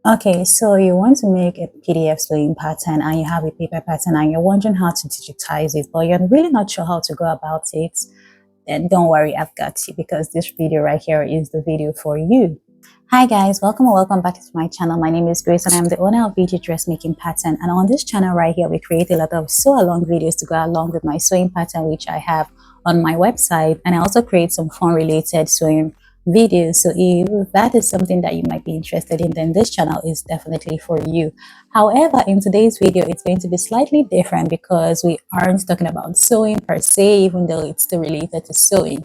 Okay, so you want to make a PDF sewing pattern and you have a paper pattern and you're wondering how to digitize it, but you're really not sure how to go about it, then don't worry, I've got you because this video right here is the video for you. Hi guys, welcome and welcome back to my channel. My name is Grace and I'm the owner of BG Dressmaking Pattern, and on this channel right here we create a lot of sew along videos to go along with my sewing pattern which I have on my website, and I also create some fun related sewing videos. So if that is something that you might be interested in, then this channel is definitely for you. However, in today's video it's going to be slightly different because we aren't talking about sewing per se, even though it's still related to sewing.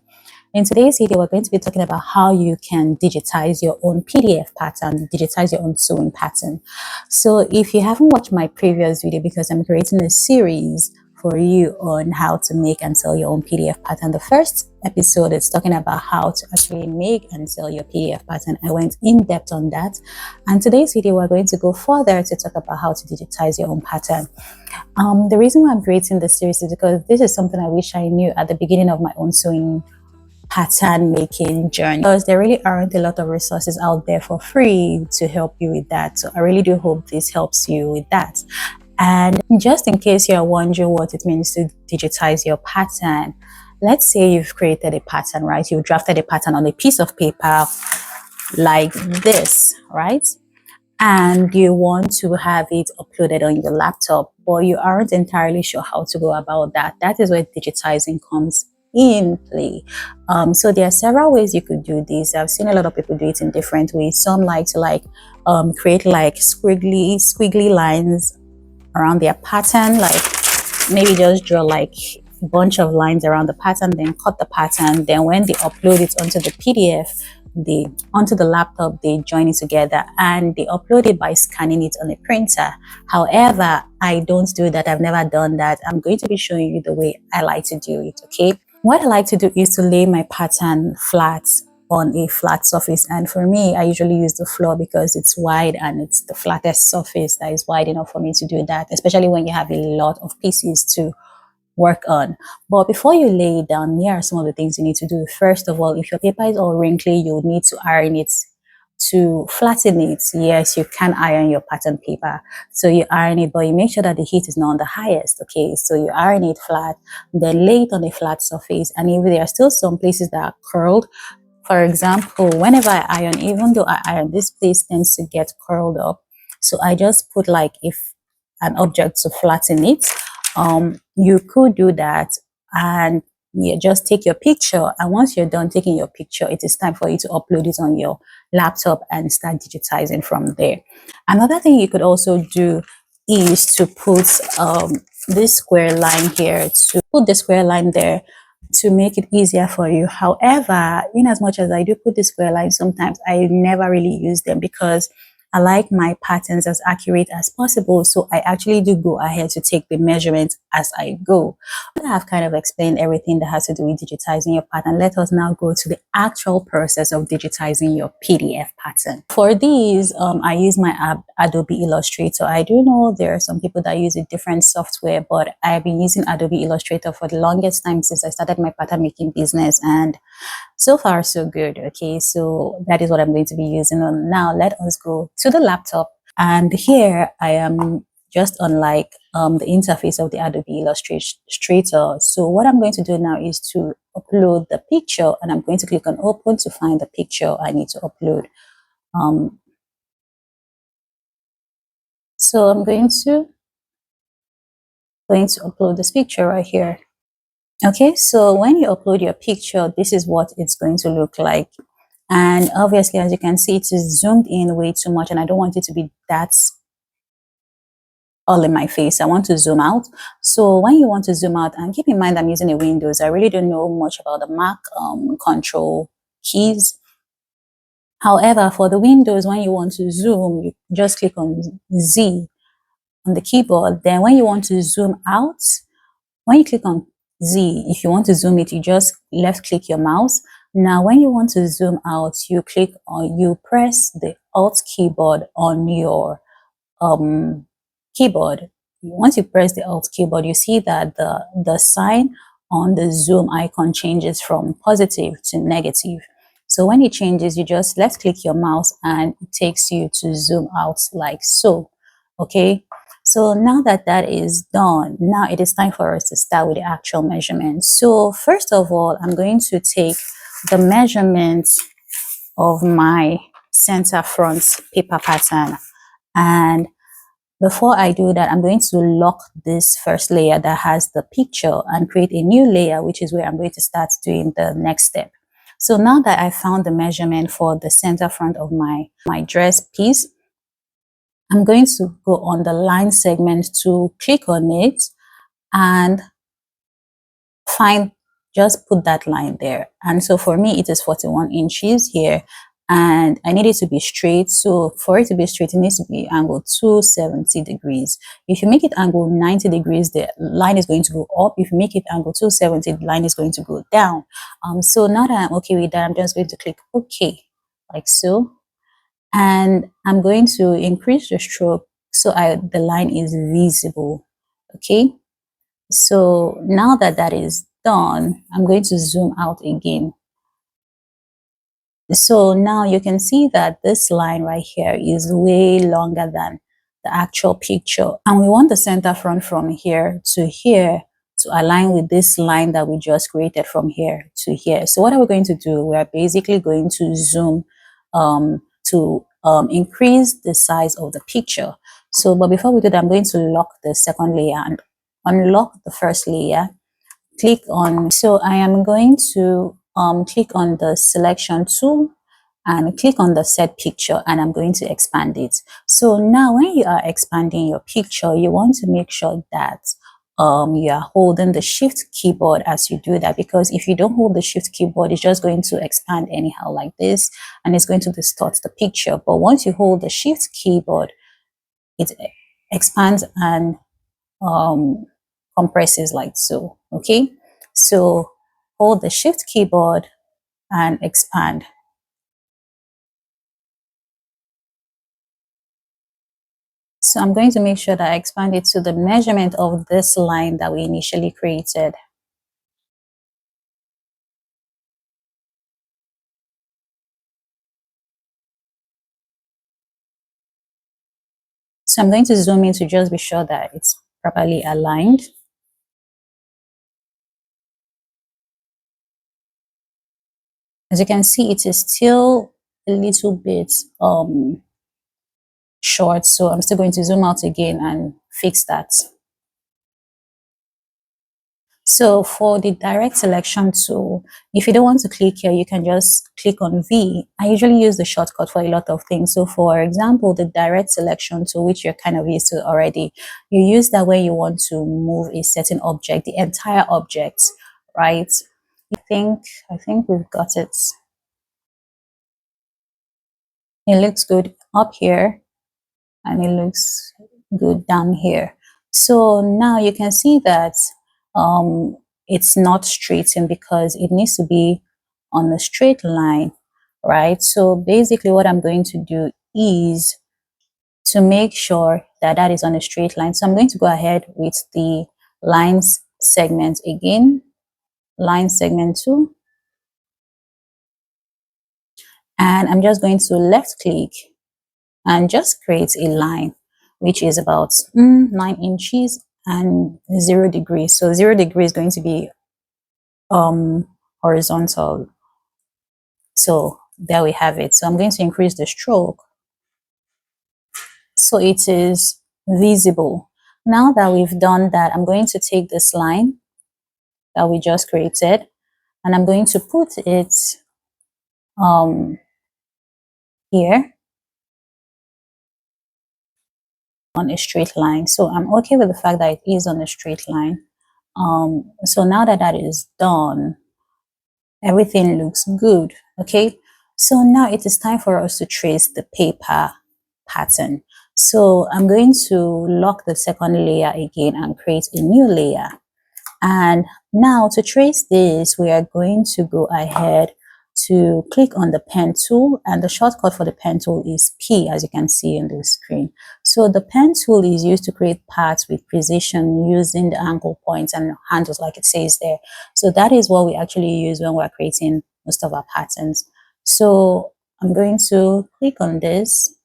In today's video, we're going to be talking about how you can digitize your own PDF pattern, digitize your own sewing pattern. So if you haven't watched my previous video, because I'm creating a series for you on how to make and sell your own PDF pattern. The first episode is talking about how to actually make and sell your PDF pattern. I went in depth on that. And today's video, we're going to go further to talk about how to digitize your own pattern. The reason why I'm creating this series is because this is something I wish I knew at the beginning of my own sewing pattern making journey, because there really aren't a lot of resources out there for free to help you with that. So I really do hope this helps you with that. And just in case you're wondering what it means to digitize your pattern, let's say you've created a pattern, right? You've drafted a pattern on a piece of paper like this, right? And you want to have it uploaded on your laptop, but you aren't entirely sure how to go about that. That is where digitizing comes in play. So there are several ways you could do this. I've seen a lot of people do it in different ways. Some like to create like squiggly lines around their pattern, like maybe just draw like a bunch of lines around the pattern, then cut the pattern. Then when they upload it onto the PDF, onto the laptop, they join it together and they upload it by scanning it on a printer. However, I don't do that. I've never done that. I'm going to be showing you the way I like to do it. Okay, what I like to do is to lay my pattern flat on a flat surface, and for me I usually use the floor because it's wide and it's the flattest surface that is wide enough for me to do that, especially when you have a lot of pieces to work on. But before you lay it down, here are some of the things you need to do. First of all, if your paper is all wrinkly, you'll need to iron it to flatten it. Yes, you can iron your pattern paper. So you iron it, but you make sure that the heat is not on the highest. Okay, so you iron it flat, then lay it on a flat surface. And if there are still some places that are curled, for example, whenever I iron, even though I iron, this place tends to get curled up. So I just put like if an object to flatten it. You could do that, and you just take your picture, and once you're done taking your picture, it is time for you to upload it on your laptop and start digitizing from there. Another thing you could also do is to put this square line here, to put the square line there to make it easier for you. However, in as much as I do put the square lines, sometimes I never really use them because I like my patterns as accurate as possible. So I actually do go ahead to take the measurements as I go. I have kind of explained everything that has to do with digitizing your pattern. Let us now go to the actual process of digitizing your PDF pattern. For these, I use my Adobe Illustrator. I do know there are some people that use a different software, but I've been using Adobe Illustrator for the longest time since I started my pattern making business, and so far so good. Okay, so that is what I'm going to be using. Now let us go to the laptop, and here I am just on like the interface of the Adobe Illustrator. So what I'm going to do now is to upload the picture, and I'm going to click on open to find the picture I need to upload. So I'm going to upload this picture right here. Okay, so when you upload your picture, this is what it's going to look like. And obviously, as you can see, it is zoomed in way too much, and I don't want it to be that all in my face. I want to zoom out. So when you want to zoom out, and keep in mind I'm using a Windows, I really don't know much about the Mac control keys. However, for the Windows, when you want to zoom, you just click on Z on the keyboard. Then when you want to zoom out, when you click on Z, if you want to zoom it, you just left click your mouse. Now, when you want to zoom out, you press the Alt keyboard on your keyboard. Once you press the Alt keyboard, you see that the sign on the zoom icon changes from positive to negative. So when it changes, you just left click your mouse and it takes you to zoom out like so. Okay, so now that that is done, now it is time for us to start with the actual measurement. So first of all, I'm going to take the measurement of my center front paper pattern, and before I do that, I'm going to lock this first layer that has the picture and create a new layer, which is where I'm going to start doing the next step. So now that I found the measurement for the center front of my dress piece, I'm going to go on the line segment to click on it and find, just put that line there. And so for me, it is 41 inches here and I need it to be straight. So for it to be straight, it needs to be angled 270 degrees. If you make it angle 90 degrees, the line is going to go up. If you make it angle 270, the line is going to go down. So now that I'm okay with that, I'm just going to click OK, like so. And I'm going to increase the stroke so the line is visible. Okay. So now that that is done, I'm going to zoom out again. So now you can see that this line right here is way longer than the actual picture. And we want the center front from here to align with this line that we just created from here to here. So what are we going to do? We're basically going to zoom to increase the size of the picture. So, but before we do that, I'm going to lock the second layer and unlock the first layer. Click on, so I am going to click on the selection tool and click on the set picture, and I'm going to expand it. So now when you are expanding your picture, you want to make sure that you are holding the shift keyboard as you do that, because if you don't hold the shift keyboard, it's just going to expand anyhow like this and it's going to distort the picture. But once you hold the shift keyboard, it expands and compresses like so. Okay, so hold the shift keyboard and expand. So I'm going to make sure that I expand it to the measurement of this line that we initially created. So I'm going to zoom in to just be sure that it's properly aligned. As you can see, it is still a little bit short, so I'm still going to zoom out again and fix that. So for the direct selection tool, if you don't want to click here, you can just click on V. I usually use the shortcut for a lot of things. So for example, the direct selection tool, which you're kind of used to already, you use that when you want to move a certain object, the entire object, right? I think we've got it. It looks good up here and it looks good down here. So now you can see that it's not straightened because it needs to be on a straight line, right? So basically what I'm going to do is to make sure that that is on a straight line. So I'm going to go ahead with the lines segment again, line segment 2, and I'm just going to left click and just create a line which is about 9 inches and 0 degrees. So 0 degrees is going to be horizontal. So there we have it. So I'm going to increase the stroke so it is visible. Now that we've done that, I'm going to take this line that we just created and I'm going to put it here on a straight line. So I'm okay with the fact that it is on a straight line. So now that that is done, everything looks good. Okay, so now it is time for us to trace the paper pattern. So I'm going to lock the second layer again and create a new layer. And now to trace this, we are going to go ahead to click on the pen tool, and the shortcut for the pen tool is P, as you can see on the screen. So the pen tool is used to create paths with precision using the angle points and handles like it says there. So that is what we actually use when we're creating most of our patterns. So I'm going to click on this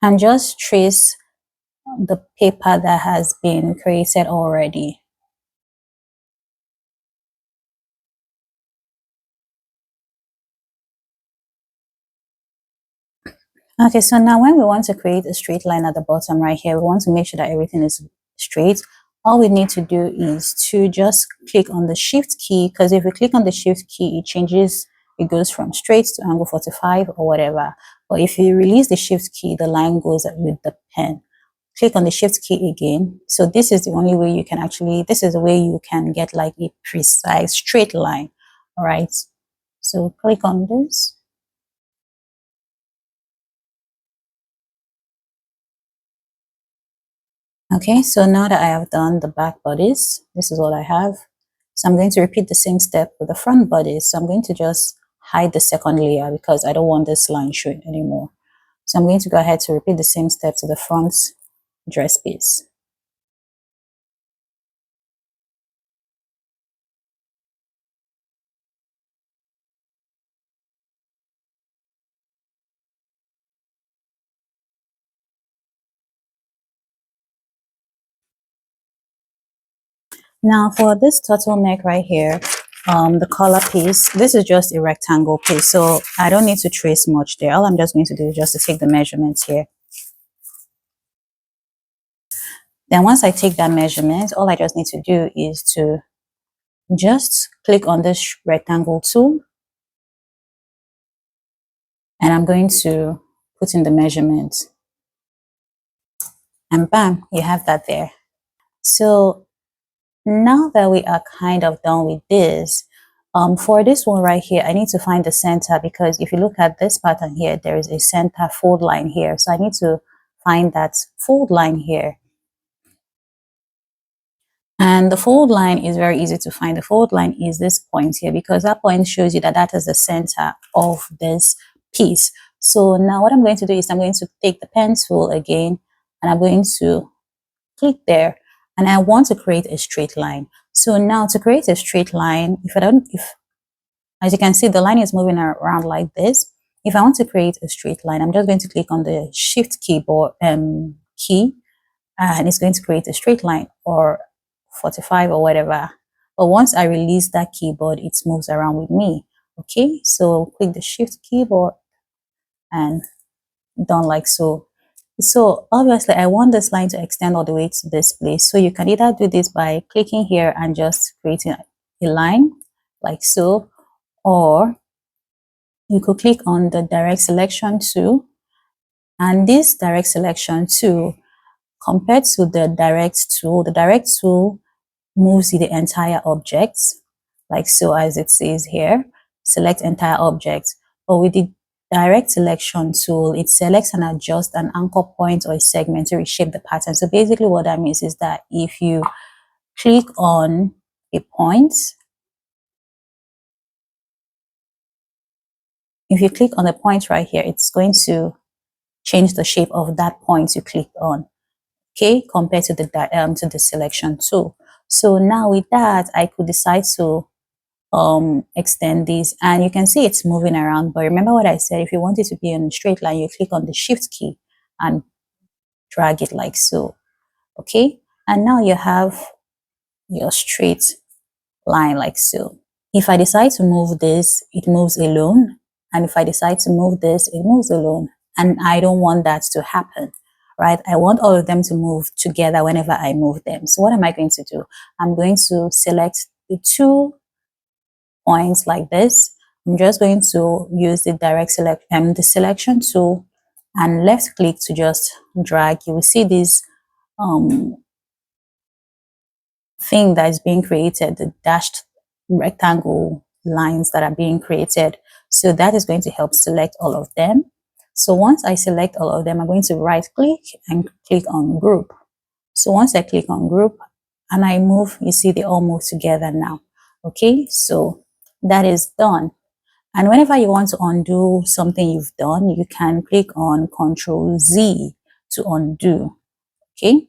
and just trace the paper that has been created already. Okay, so now when we want to create a straight line at the bottom right here, we want to make sure that everything is straight. All we need to do is to just click on the shift key, because if we click on the shift key, it changes, it goes from straight to angle 45 or whatever. But if you release the shift key, the line goes with the pen. Click on the shift key again. So this is the only way you can actually, this is the way you can get like a precise straight line. All right. So click on this. Okay, so now that I have done the back bodies, this is what I have. So I'm going to repeat the same step with the front bodies. So I'm going to just hide the second layer because I don't want this line showing anymore. So I'm going to go ahead to repeat the same step to the front dress piece. Now for this turtleneck right here, the collar piece, this is just a rectangle piece, so I don't need to trace much there. All I'm just going to do is just to take the measurements here. Then once I take that measurement, all I just need to do is to just click on this rectangle tool, and I'm going to put in the measurement, and bam, you have that there. So now that we are kind of done with this, for this one right here, I need to find the center, because if you look at this pattern here, there is a center fold line here. So I need to find that fold line here. And the fold line is very easy to find. The fold line is this point here, because that point shows you that that is the center of this piece. So now what I'm going to do is I'm going to take the pen tool again, and I'm going to click there, and I want to create a straight line. So now to create a straight line, as you can see, the line is moving around like this. If I want to create a straight line, I'm just going to click on the shift keyboard key, and it's going to create a straight line or 45 or whatever. But once I release that keyboard, it moves around with me. Okay, so click the shift keyboard and done like so. So obviously I want this line to extend all the way to this place. So you can either do this by clicking here and just creating a line like so, or you could click on the direct selection tool, and this direct selection tool, compared to the direct tool moves the entire object like so, as it says here, select entire object. But with the direct selection tool, it selects and adjusts an anchor point or a segment to reshape the pattern. So basically what that means is that if you click on a point, if you click on the point right here, it's going to change the shape of that point you clicked on, okay, compared to the selection tool. So now with that, I could decide to extend this, and you can see it's moving around. But remember what I said, if you want it to be in a straight line, you click on the shift key and drag it like so, okay, and now you have your straight line like so. If I decide to move this, it moves alone, and if I decide to move this, it moves alone, and I don't want that to happen, right? I want all of them to move together whenever I move them. So what am I going to do? I'm going to select the two points like this. I'm just going to use the the selection tool and left click to just drag. You will see this um, thing that is being created, the dashed rectangle lines that are being created. So that is going to help select all of them. So once I select all of them, I'm going to right click and click on group. So once I click on group and I move, you see they all move together now. Okay, so that is done. And whenever you want to undo something you've done, you can click on Control Z to undo. Okay,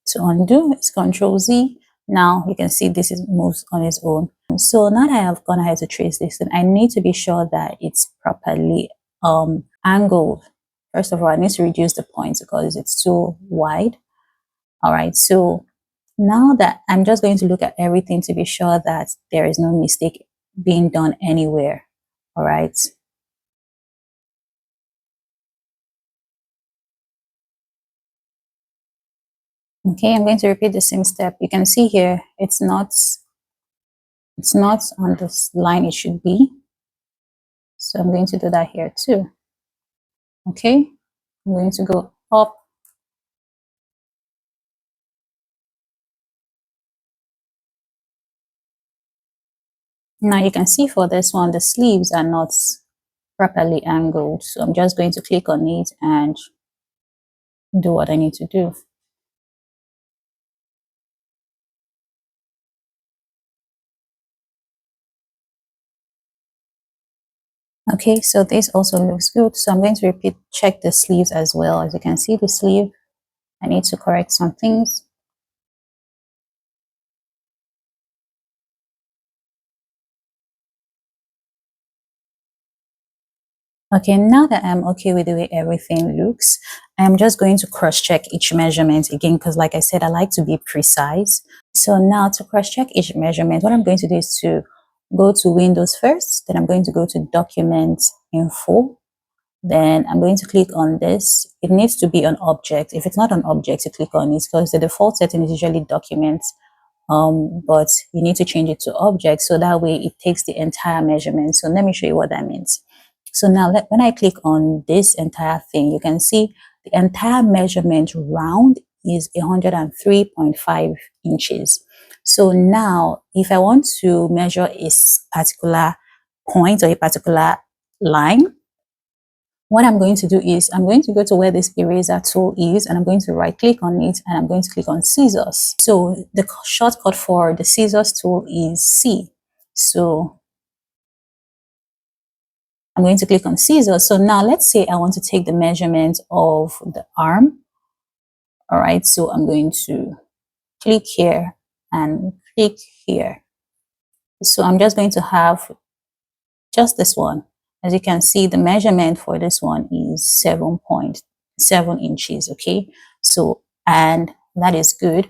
to undo is Control Z. Now you can see this is moves on its own. So now that I have gone ahead to trace this, then I need to be sure that it's properly angled. First of all, I need to reduce the points because it's too wide. All right, so now that I'm just going to look at everything to be sure that there is no mistake being done anywhere. All right. Okay, I'm going to repeat the same step. You can see here, it's not on this line it should be. So I'm going to do that here too. Okay, I'm going to go up. Now you can see for this one, the sleeves are not properly angled. So I'm just going to click on it and do what I need to do. Okay, so this also looks good. So I'm going to check the sleeves as well. As you can see the sleeve, I need to correct some things. Okay, now that I'm okay with the way everything looks, I'm just going to cross-check each measurement again because like I said, I like to be precise. So now to cross-check each measurement, what I'm going to do is to go to Windows first, then I'm going to go to Document Info. Then I'm going to click on this. It needs to be on object. If it's not on object, you click on it because the default setting is usually documents. But you need to change it to object so that way it takes the entire measurement. So let me show you what that means. So now when I click on this entire thing, you can see the entire measurement round is 103.5 inches. So now if I want to measure a particular point or a particular line, what I'm going to do is I'm going to go to where this eraser tool is and I'm going to right click on it and I'm going to click on scissors. So the shortcut for the scissors tool is C. So I'm going to click on scissors. So now let's say I want to take the measurement of the arm. All right, so I'm going to click here and click here. So I'm just going to have just this one. As you can see, the measurement for this one is 7.7 inches. Okay, so and that is good.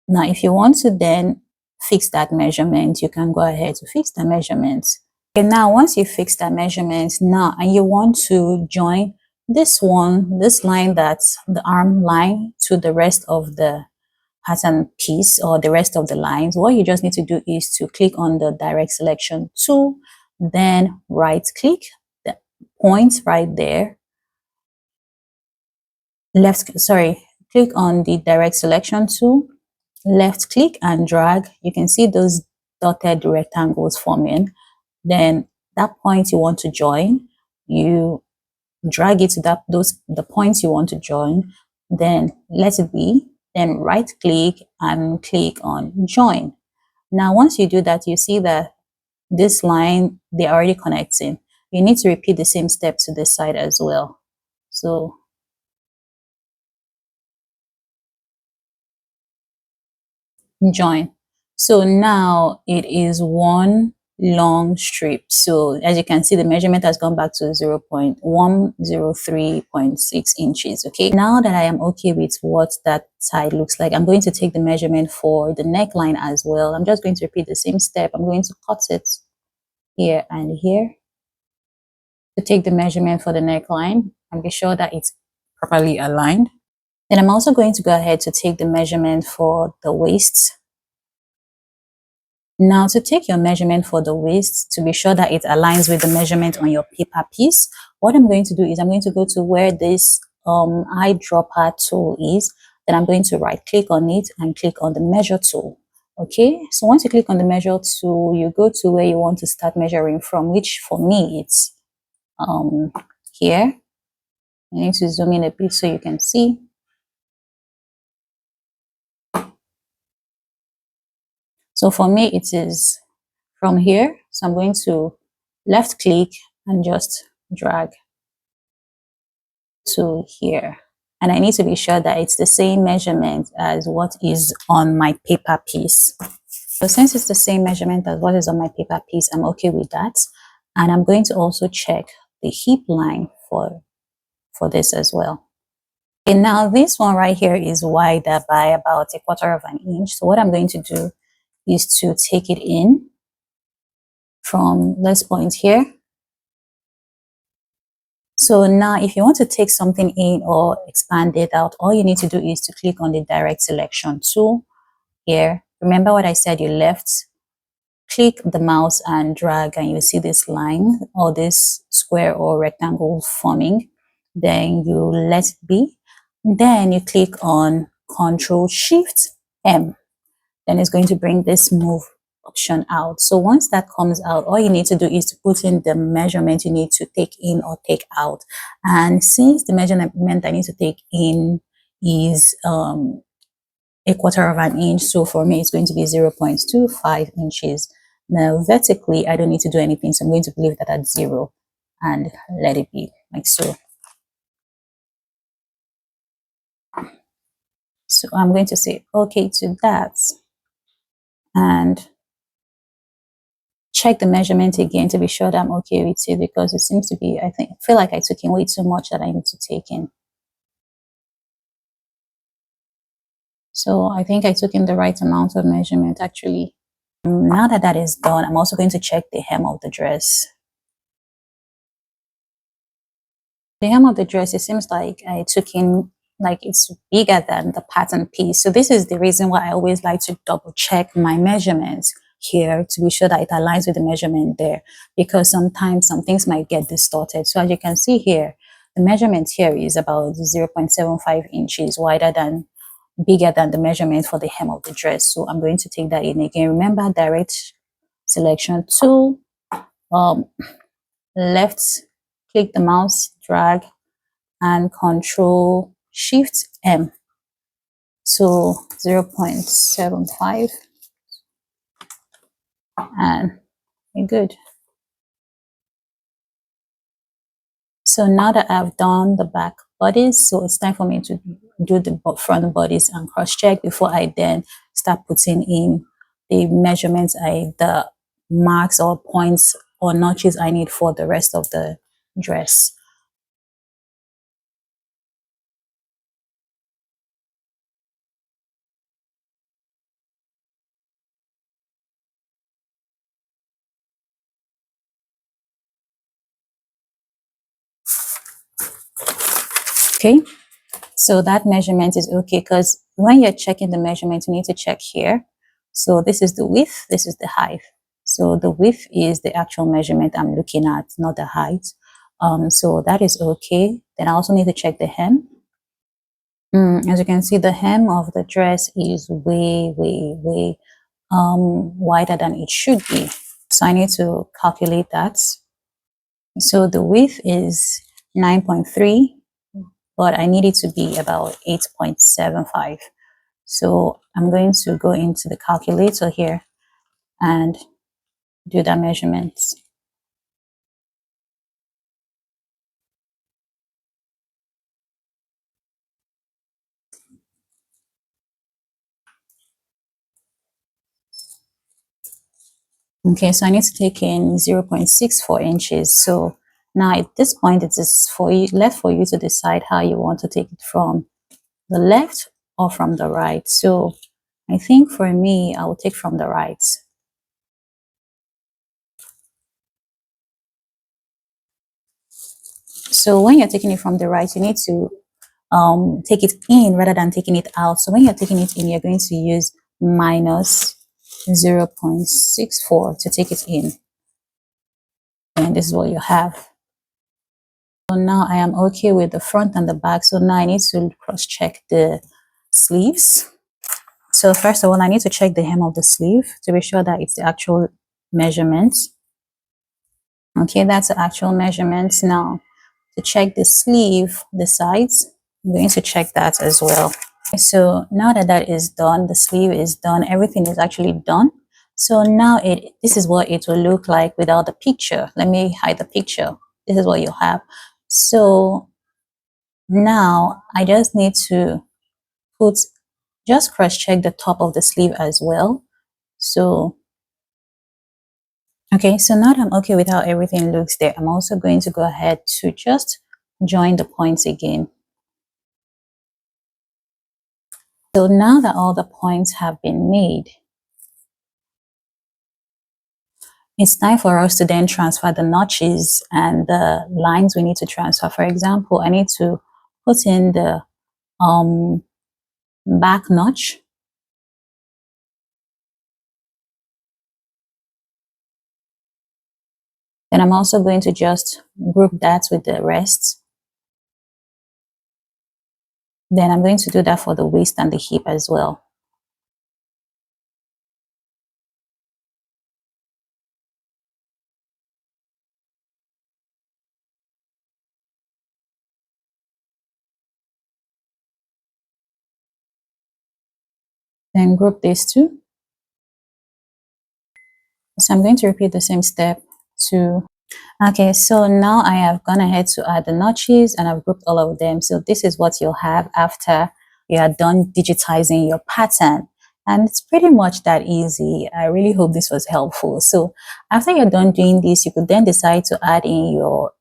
Now, if you want to then fix that measurement, you can go ahead to fix the measurement. Okay, now once you fix that measurement now and you want to join this line, that's the arm line, to the rest of the pattern piece or the rest of the lines, what you just need to do is to click on the direct selection tool, then right click the point right there, click on the direct selection tool, left click and drag. You can see those dotted rectangles forming. Then that point you want to join, you drag it to the points you want to join, then let it be, then right click and click on join. Now once you do that, you see that this line, they're already connecting. You need to repeat the same step to this side as well. So join. So now it is one long strip. So as you can see, the measurement has gone back to 0.103.6 inches. Okay, now that I am okay with what that side looks like, I'm going to take the measurement for the neckline as well. I'm just going to repeat the same step. I'm going to cut it here and here to take the measurement for the neckline and be sure that it's properly aligned. Then I'm also going to go ahead to take the measurement for the waist. Now to take your measurement for the waist, to be sure that it aligns with the measurement on your paper piece, what I'm going to do is I'm going to go to where this eyedropper tool is. Then I'm going to right click on it and click on the measure tool. Okay, so once you click on the measure tool, you go to where you want to start measuring from, which for me it's here. I need to zoom in a bit so you can see. So for me, it is from here. So I'm going to left click and just drag to here. and I need to be sure that it's the same measurement as what is on my paper piece. So since it's the same measurement as what is on my paper piece, I'm okay with that. And I'm going to also check the hip line for this as well. Okay, now this one right here is wider by about 1/4 of an inch. So what I'm going to do is to take it in from this point here. So now if you want to take something in or expand it out, all you need to do is to click on the direct selection tool here. Remember what I said, you left click the mouse and drag and you see this line or this square or rectangle forming. Then you let it be. Then you click on Control Shift M. Then it's going to bring this move option out. So once that comes out, all you need to do is to put in the measurement you need to take in or take out. And since the measurement I need to take in is 1/4 of an inch, so for me it's going to be 0.25 inches. Now vertically I don't need to do anything, so I'm going to leave that at 0 and let it be like so. So I'm going to say okay to that and check the measurement again to be sure that I'm okay with it, because it seems to be, I feel like I took in way too much that I need to take in. So I think I took in the right amount of measurement actually. Now that that is done, I'm also going to check the hem of the dress. The hem of the dress, it seems like I took in, like it's bigger than the pattern piece. So this is the reason why I always like to double check my measurements here to be sure that it aligns with the measurement there, because sometimes some things might get distorted. So as you can see here, the measurement here is about 0.75 inches bigger than the measurement for the hem of the dress. So I'm going to take that in again. Remember, direct selection tool, left click the mouse, drag and Control Shift M. So 0.75 and we're good. So now that I've done the back bodies, so it's time for me to do the front bodies and cross check before I then start putting in the measurements, the marks or points or notches I need for the rest of the dress. Okay, so that measurement is okay, because when you're checking the measurement, you need to check here. So this is the width, this is the height. So the width is the actual measurement I'm looking at, not the height. So that is okay. Then I also need to check the hem. As you can see, the hem of the dress is way wider than it should be. So I need to calculate that. So the width is 9.3. but I need it to be about 8.75. So I'm going to go into the calculator here and do that measurement. Okay, so I need to take in 0.64 inches. So now at this point, it is left for you to decide how you want to take it, from the left or from the right. So I think for me, I will take from the right. So when you're taking it from the right, you need to take it in rather than taking it out. So when you're taking it in, you're going to use minus 0.64 to take it in. And this is what you have. So now I am okay with the front and the back. So now I need to cross-check the sleeves. So first of all, I need to check the hem of the sleeve to be sure that it's the actual measurement. Okay, that's the actual measurement. Now, to check the sleeve, the sides, I'm going to check that as well. So now that that is done, the sleeve is done, everything is actually done. So now this is what it will look like without the picture. Let me hide the picture. This is what you have. So Now I just need to put, just cross check the top of the sleeve as well. So okay, so now that I'm okay with how everything looks there, I'm also going to go ahead to just join the points again. So now that all the points have been made, it's time for us to then transfer the notches and the lines we need to transfer. For example, I need to put in the um, back notch. Then I'm also going to just group that with the rest. Then I'm going to do that for the waist and the hip as well. Then group these two. So I'm going to repeat the same step to, okay, so now I have gone ahead to add the notches and I've grouped all of them. So this is what you'll have after you are done digitizing your pattern. And it's pretty much that easy. I really hope this was helpful. So after you're done doing this, you could then decide to add in your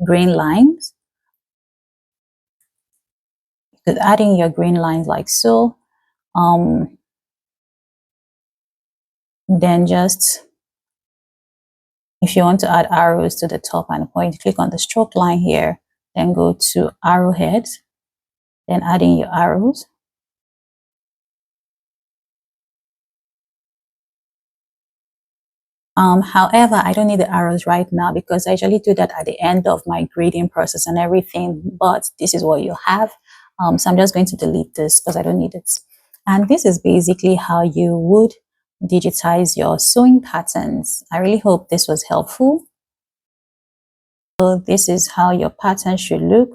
grain lines. You could add in your grain lines like so. Then just, if you want to add arrows to the top and point, click on the stroke line here, then go to arrowheads, then add in your arrows. However, I don't need the arrows right now because I usually do that at the end of my grading process and everything, but this is what you have. So I'm just going to delete this because I don't need it. And this is basically how you would digitize your sewing patterns. I really hope this was helpful. So this is how your pattern should look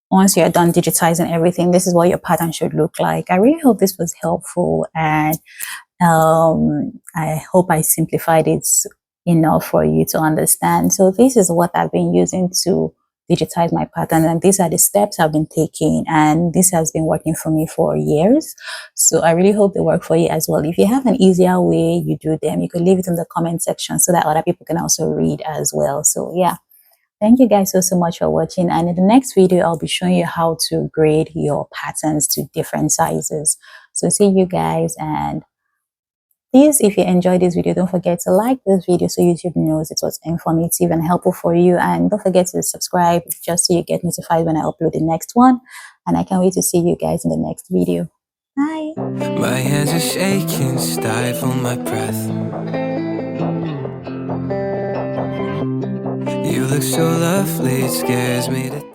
once you're done digitizing everything. This is what your pattern should look like. I really hope this was helpful, and I hope I simplified it enough for you to understand. So this is what I've been using to digitize my pattern, and these are the steps I've been taking, and this has been working for me for years. So I really hope they work for you as well. If you have an easier way you do them, you could leave it in the comment section so that other people can also read as well. So yeah, thank you guys so much for watching, and in the next video I'll be showing you how to grade your patterns to different sizes. So see you guys, and please, if you enjoyed this video, don't forget to like this video so YouTube knows it was informative and helpful for you. And don't forget to subscribe just so you get notified when I upload the next one. And I can't wait to see you guys in the next video. Bye. My hands are shaking, stifle my breath. You look so lovely, it scares me to